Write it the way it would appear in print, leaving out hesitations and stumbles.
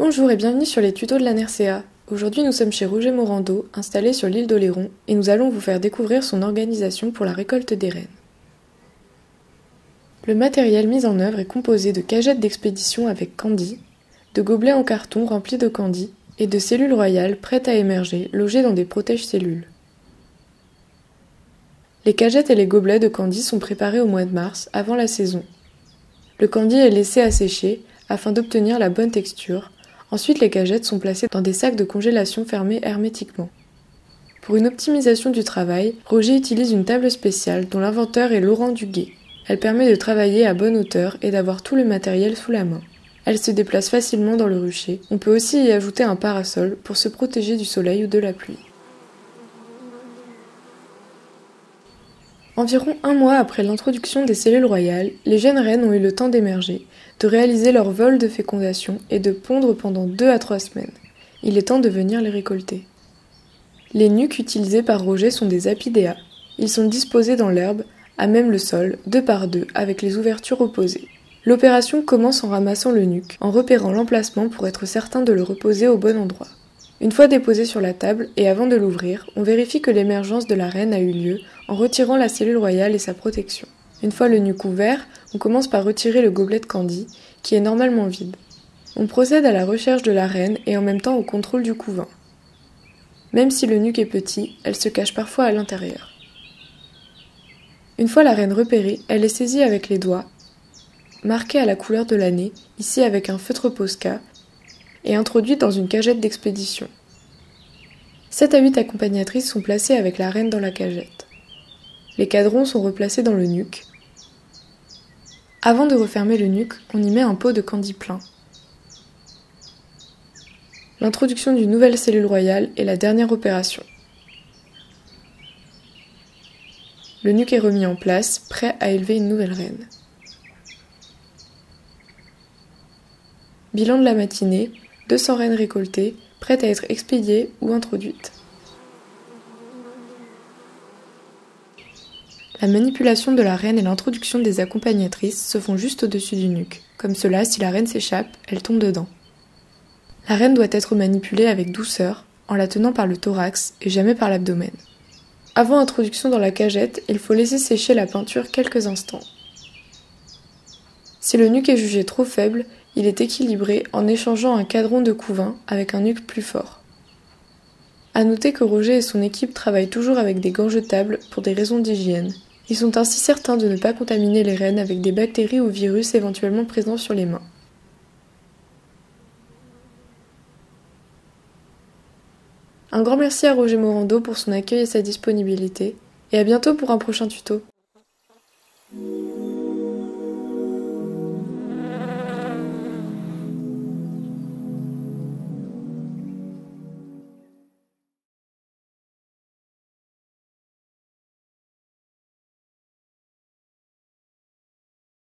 Bonjour et bienvenue sur les tutos de la NERCEA. Aujourd'hui nous sommes chez Roger Morando, installé sur l'île d'Oléron, et nous allons vous faire découvrir son organisation pour la récolte des rennes. Le matériel mis en œuvre est composé de cagettes d'expédition avec candy, de gobelets en carton remplis de candy, et de cellules royales prêtes à émerger, logées dans des protège-cellules. Les cagettes et les gobelets de candy sont préparés au mois de mars, avant la saison. Le candy est laissé assécher afin d'obtenir la bonne texture. Ensuite, les cagettes sont placées dans des sacs de congélation fermés hermétiquement. Pour une optimisation du travail, Roger utilise une table spéciale dont l'inventeur est Laurent Duguet. Elle permet de travailler à bonne hauteur et d'avoir tout le matériel sous la main. Elle se déplace facilement dans le rucher. On peut aussi y ajouter un parasol pour se protéger du soleil ou de la pluie. Environ un mois après l'introduction des cellules royales, les jeunes rennes ont eu le temps d'émerger, de réaliser leur vol de fécondation et de pondre pendant 2 à 3 semaines. Il est temps de venir les récolter. Les nuques utilisés par Roger sont des apidea. Ils sont disposés dans l'herbe, à même le sol, 2 par 2, avec les ouvertures opposées. L'opération commence en ramassant le nuque, en repérant l'emplacement pour être certain de le reposer au bon endroit. Une fois déposé sur la table et avant de l'ouvrir, on vérifie que l'émergence de la reine a eu lieu en retirant la cellule royale et sa protection. Une fois le nuque ouvert, on commence par retirer le gobelet de candy, qui est normalement vide. On procède à la recherche de la reine et en même temps au contrôle du couvain. Même si le nuque est petit, elle se cache parfois à l'intérieur. Une fois la reine repérée, elle est saisie avec les doigts, marquée à la couleur de l'année, ici avec un feutre Posca, et introduite dans une cagette d'expédition. 7 à 8 accompagnatrices sont placées avec la reine dans la cagette. Les cadrons sont replacés dans le nuque. Avant de refermer le nuque, on y met un pot de candy plein. L'introduction d'une nouvelle cellule royale est la dernière opération. Le nuque est remis en place, prêt à élever une nouvelle reine. Bilan de la matinée, 200 rennes récoltées, prêtes à être expédiées ou introduites. La manipulation de la reine et l'introduction des accompagnatrices se font juste au-dessus du nuque. Comme cela, si la reine s'échappe, elle tombe dedans. La reine doit être manipulée avec douceur, en la tenant par le thorax et jamais par l'abdomen. Avant introduction dans la cagette, il faut laisser sécher la peinture quelques instants. Si le nuque est jugé trop faible, il est équilibré en échangeant un cadron de couvain avec un nuque plus fort. A noter que Roger et son équipe travaillent toujours avec des gants jetables pour des raisons d'hygiène. Ils sont ainsi certains de ne pas contaminer les rennes avec des bactéries ou virus éventuellement présents sur les mains. Un grand merci à Roger Morando pour son accueil et sa disponibilité, et à bientôt pour un prochain tuto.